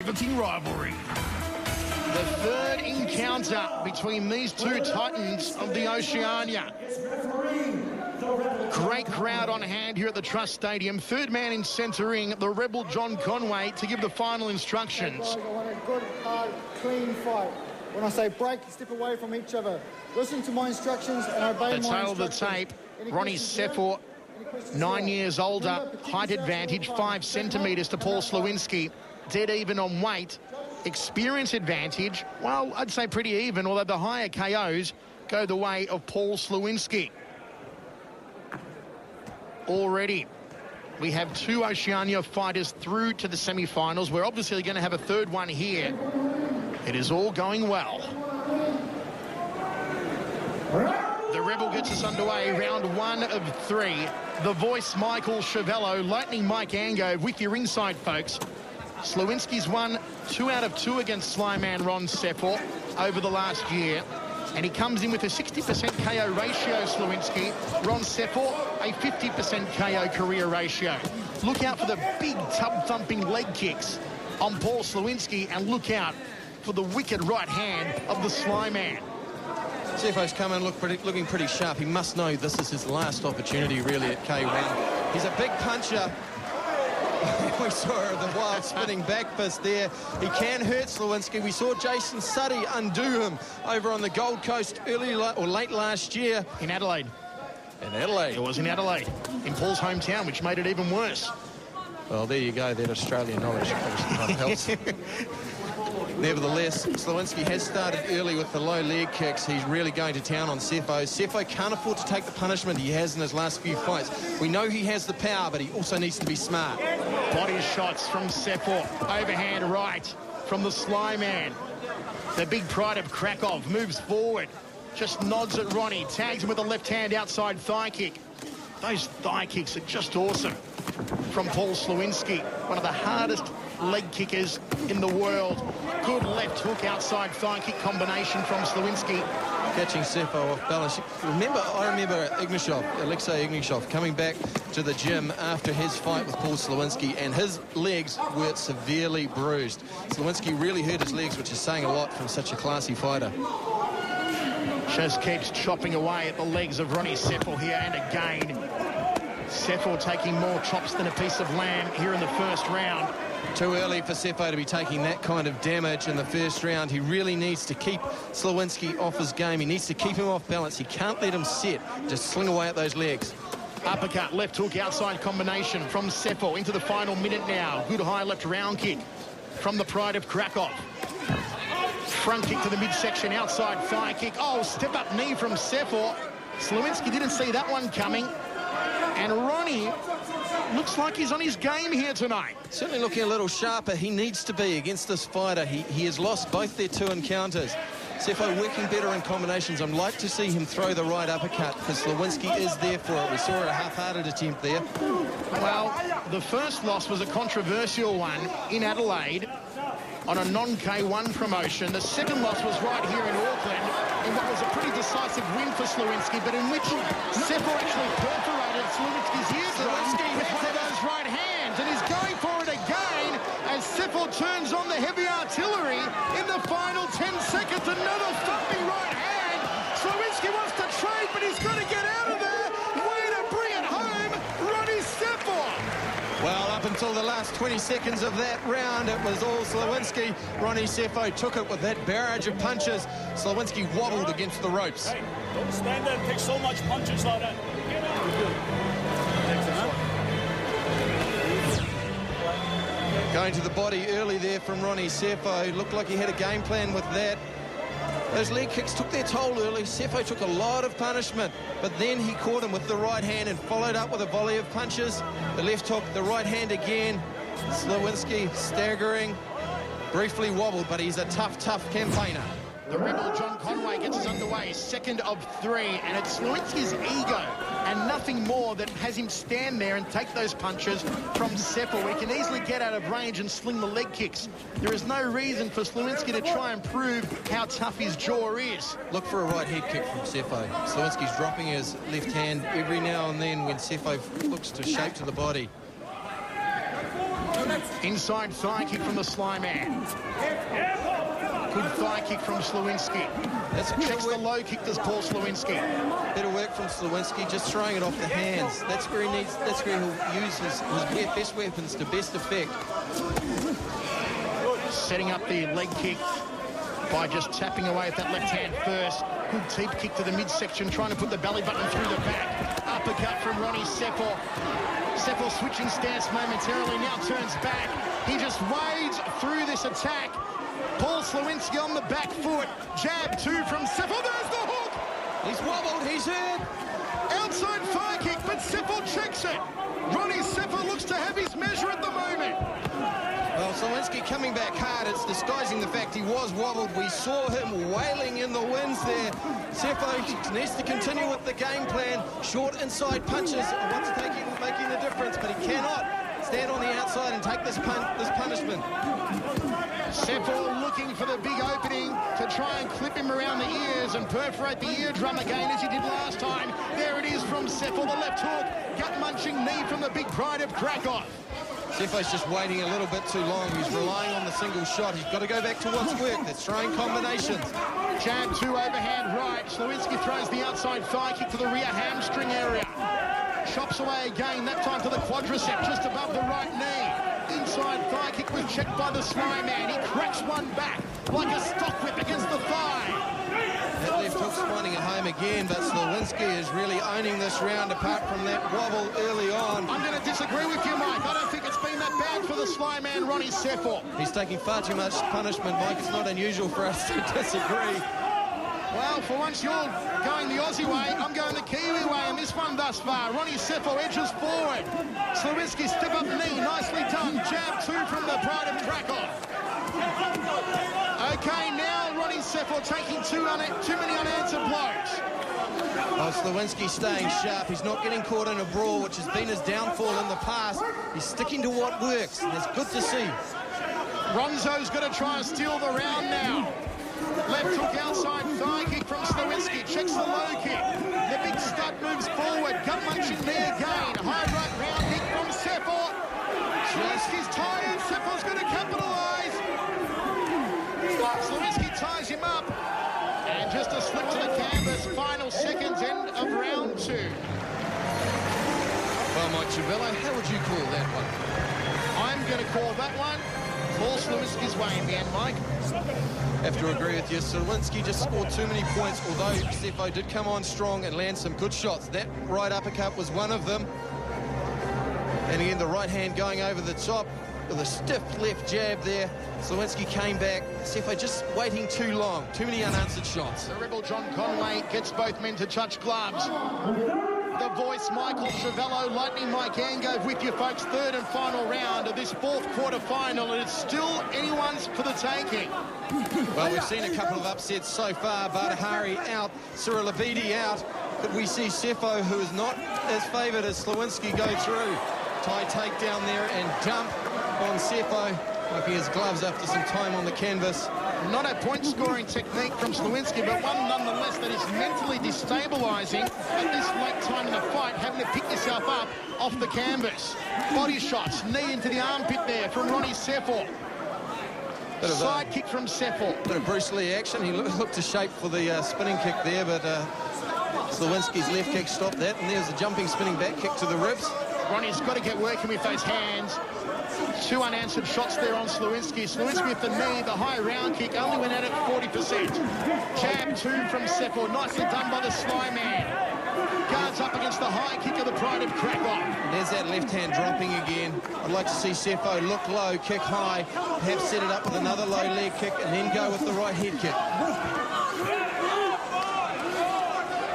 riveting rivalry. The third encounter between these two titans of the Oceania. Great crowd on hand here at the Trust Stadium. Third man in centre ring, the Rebel John Conway, to give the final instructions. I want a good, hard, clean fight. When I say break, step away from each other. Listen to my instructions and obey my instructions. The tail of the tape, Ronnie Sefo, 9 years older, height advantage 5 centimetres to Paul Slowinski, dead even on weight. Experience advantage, well, I'd say pretty even, although the higher KOs go the way of Paul Slowinski. Already, we have 2 Oceania fighters through to the semi-finals. We're obviously going to have a third one here. It is all going well. The Rebel gets us underway, round 1 of 3. The voice, Michael Chavello, Lightning Mike Ango with your inside, folks. Slowinski's won 2 out of 2 against Slyman Ron Sefo over the last year. And he comes in with a 60% KO ratio, Slowinski. Ron Sefo, a 50% KO career ratio. Look out for the big tub-thumping leg kicks on Paul Slowinski, and look out for the wicked right hand of the Slyman. Sefo's come in looking pretty sharp. He must know this is his last opportunity, really, at K1. He's a big puncher. We saw the wild spinning back fist there. He can hurt Slowinski. We saw Jason Suddy undo him over on the Gold Coast late last year. In Adelaide. In Adelaide. It was in Adelaide, in Paul's hometown, which made it even worse. Well, there you go. That Australian knowledge helps. Nevertheless, Slowinski has started early with the low leg kicks. He's really going to town on Sefo. Sefo can't afford to take the punishment he has in his last few fights. We know he has the power, but he also needs to be smart. Body shots from Sefo. Overhand right from the Slyman. The big pride of Krakow moves forward. Just nods at Ronnie. Tags him with a left hand outside thigh kick. Those thigh kicks are just awesome from Paul Slowinski. One of the hardest leg kickers in the world. Good left hook outside thigh kick combination from Slowinski. Catching Sefo off balance. I remember Alexei Ignishov coming back to the gym after his fight with Paul Slowinski, and his legs were severely bruised. Slowinski really hurt his legs, which is saying a lot from such a classy fighter. Just keeps chopping away at the legs of Ronnie Sefo here, and again, Sefo taking more chops than a piece of lamb here in the first round. Too early for Sefo to be taking that kind of damage in the first round. He really needs to keep Slowinski off his game. He needs to keep him off balance. He can't let him sit. Just sling away at those legs. Uppercut, left hook, outside combination from Sefo into the final minute now. Good high left round kick from the pride of Krakow. Front kick to the midsection, outside thigh kick. Oh, step up knee from Sefo. Slowinski didn't see that one coming. And Ronnie looks like he's on his game here tonight. Certainly looking a little sharper. He needs to be against this fighter. He has lost both their 2 encounters. Sefo working better in combinations. I'd like to see him throw the right uppercut because Slowinski is there for it. We saw a half-hearted attempt there. Well, the first loss was a controversial one in Adelaide on a non-K1 promotion. The second loss was right here in Auckland in what was a pretty decisive win for Slowinski, but in which Sefo actually perforated Slowinski's eardrum with one of those right hands, and he's going for it again as Sefo turns on the heavy artillery in the final 10 seconds. Another thumping right hand. Slowinski wants to trade, but he's got to get out of there. Way to bring it home, Ronnie Sefo. Well, up until the last 20 seconds of that round, it was all Slowinski. Ronnie Sefo took it with that barrage of punches. Slowinski wobbled against the ropes. Hey, don't stand there and take so much punches like that. Get out. Going to the body early there from Ronnie Sefo. Looked like he had a game plan with that. Those leg kicks took their toll early. Sefo took a lot of punishment, but then he caught him with the right hand and followed up with a volley of punches. The left hook, the right hand again. Slowinski staggering, briefly wobbled, but he's a tough campaigner. The Rebel John Conway gets us underway, 2nd of 3, and it's Slowinski's ego and nothing more that has him stand there and take those punches from Sefo. He can easily get out of range and sling the leg kicks. There is no reason for Slowinski to try and prove how tough his jaw is. Look for a right head kick from Sefo. Slowinski's dropping his left hand every now and then when Sefo looks to shape to the body. Inside thigh kick from the Sly Man. Good thigh kick from Slowinski. Checks the low kick, does Paul Slowinski. Better work from Slowinski, just throwing it off the hands. That's where he needs. That's where he'll use his best weapons to best effect. Setting up the leg kick by just tapping away at that left hand first. Good teep kick to the midsection, trying to put the belly button through the back. Uppercut from Ronnie Sefo. Sefo switching stance momentarily, now turns back. He just wades through this attack. Paul Slowinski on the back foot. Jab two from Sefo. There's the hook. He's wobbled, he's hurt. Outside thigh kick, but Sefo checks it. Ronnie Sefo looks to have his measure at the moment. Well, Slowinski coming back hard. It's disguising the fact he was wobbled. We saw him wailing in the winds there. Sefo needs to continue with the game plan. Short inside punches. What's making the difference, but he cannot stand on the outside and take this punishment. Sefo looking for the big opening to try and clip him around the ears and perforate the eardrum again as he did last time. There it is from Sefo, the left hook. Gut-munching knee from the big pride of Krakow. Sefo's just waiting a little bit too long. He's relying on the single shot. He's got to go back to what's worked. That's throwing combinations. Jab two overhand right. Slowinski throws the outside thigh kick to the rear hamstring area. Chops away again, that time to the quadricep, just above the right knee. Inside thigh kick was checked by the Sly Man. He cracks one back like a stock whip against the thigh. That left hook's finding it home again, but Slowinski is really owning this round apart from that wobble early on. I'm going to disagree with you, Mike. I don't think it's been that bad for the Sly Man, Ronnie Sefo. He's taking far too much punishment, Mike. It's not unusual for us to disagree. Well, for once you're going the Aussie way, I'm going the Kiwi way in this one thus far. Ronnie Sefo edges forward. Slowinski step up knee, nicely done. Jab two from the pride of Krakow. Okay, now Ronnie Sefo taking too many unanswered blows. Well, Slowinski staying sharp. He's not getting caught in a brawl, which has been his downfall in the past. He's sticking to what works, and it's good to see. Ronzo's going to try and steal the round now. Left hook outside thigh kick from Slowinski. Checks the low kick. The big stud moves forward. Gut-munching knee again. High right round kick from Sefo. Slowinski's tired. Sefo's going to capitalise. Slowinski ties him up. And just a slip to the canvas. Final seconds, end of round two. Well, Mike Ciavello, how would you call that one? I'm going to call that one Paul Slowinski's way in the end, Mike. Have to agree with you. Slowinski just scored too many points, although Sefo did come on strong and land some good shots. That right uppercut was one of them. And again, the right hand going over the top with a stiff left jab there. Slowinski came back. Sefo just waiting too long. Too many unanswered shots. The rebel John Conway gets both men to touch gloves. The voice, Michael Ciavello, Lightning Mike Angove with you folks. Third and final round of this fourth quarter final, and it's still anyone's for the taking. Well, we've seen a couple of upsets so far. Badahari out, Cyril Abidi out. Could we see Sefo, who is not as favoured as Slowinski, go through? Tie takedown there and dump on Sefo. Wiping his gloves after some time on the canvas. Not a point-scoring technique from Slowinski, but one nonetheless that is mentally destabilising at this late time in the fight, having to pick yourself up off the canvas. Body shots, knee into the armpit there from Ronnie Sefo. Side kick from Sefo. Bit of Bruce Lee action. He looked to shape for the spinning kick there, but Slowinski's left kick stopped that, and there's a jumping spinning back kick to the ribs. Ronnie's got to get working with those hands. Two unanswered shots there on Slowinski. Slowinski with the knee, the high round kick, only went at it 40%. Jab two from Sefo, nicely done by the Sly Man. Guards up against the high kick of the pride of Krakow. There's that left hand dropping again. I'd like to see Sefo look low, kick high, perhaps set it up with another low leg kick, and then go with the right head kick.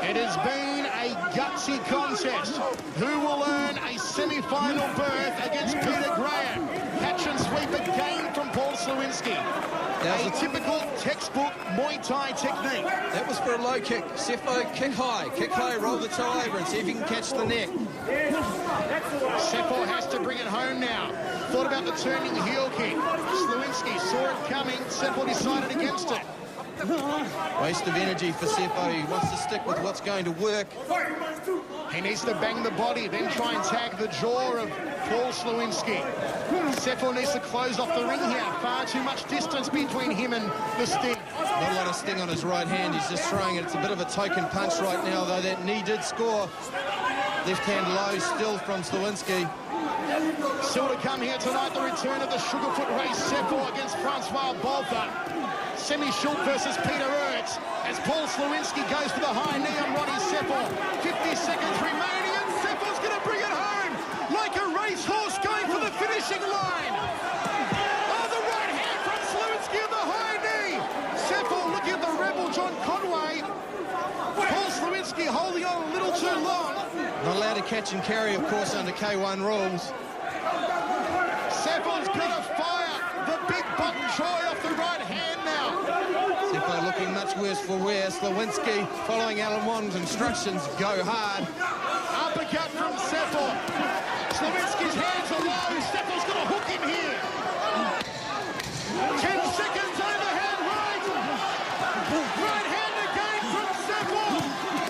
It has been a gutsy contest. Who will earn a semi-final berth against Peter Graham? Catch and sweep again from Paul Slowinski. A typical textbook Muay Thai technique. That was for a low kick. Sefo, kick high, roll the toe over and see if he can catch the neck. Sefo has to bring it home now. Thought about the turning heel kick. Slowinski saw it coming. Sefo decided against it. Waste of energy for Sefo. He wants to stick with what's going to work. He needs to bang the body, then try and tag the jaw of Paul Slowinski. Sefo needs to close off the ring here. Far too much distance between him and the sting. Not a lot of sting on his right hand. He's just throwing it. It's a bit of a token punch right now, though. That knee did score. Left hand low still from Slowinski. Still to come here tonight, the return of the Sugarfoot race. Sefo against Francois Bolter. Semi-Schultz versus Peter Ertz as Paul Slowinski goes for the high knee on Ronnie Sefo. 50 seconds remaining and Sefo's going to bring it home like a racehorse going for the finishing line. Oh, the right hand from Slowinski on the high knee. Sefo looking at the rebel John Conway. Paul Slowinski holding on a little too long. Not allowed to catch and carry, of course, under K1 rules. Sefo's got to fire the big button joy off the right hand now. Sefo looking much worse for wear. Slowinski following Alan Wong's instructions, go hard. Uppercut from Sefo. Slowinski's hands are low. Sefo's got a hook in here. 10 seconds overhand right. Right hand again from Sefo.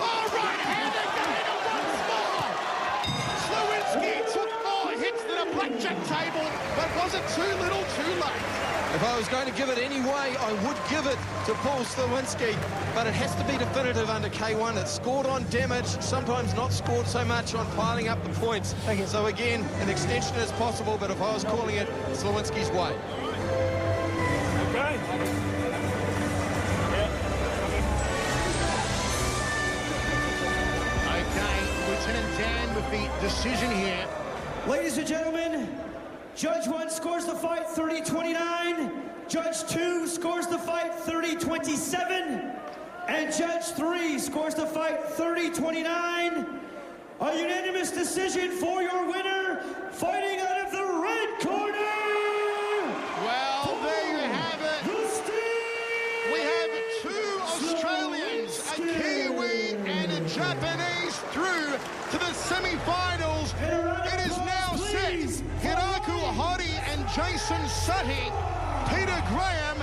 Oh, right hand again and once more. Slowinski took more hits than a blackjack table, but was it too little too late? If I was going to give it any way, I would give it to Paul Slowinski, but it has to be definitive under K1. It's scored on damage, sometimes not scored so much on piling up the points. So again, an extension is possible, but if I was calling it, Slowinski's way. Okay. Okay, Lieutenant Dan with the decision here. Ladies and gentlemen, Judge 1 scores the fight 30-29, Judge 2 scores the fight 30-27, and Judge 3 scores the fight 30-29. A unanimous decision for your winner, fighting out of the red corner. Well, there you have it. We have two Australians, a Kiwi and a Japanese, through to the semi-finals. It is now set. Hiraku Hori and Jason Sutty, Peter Graham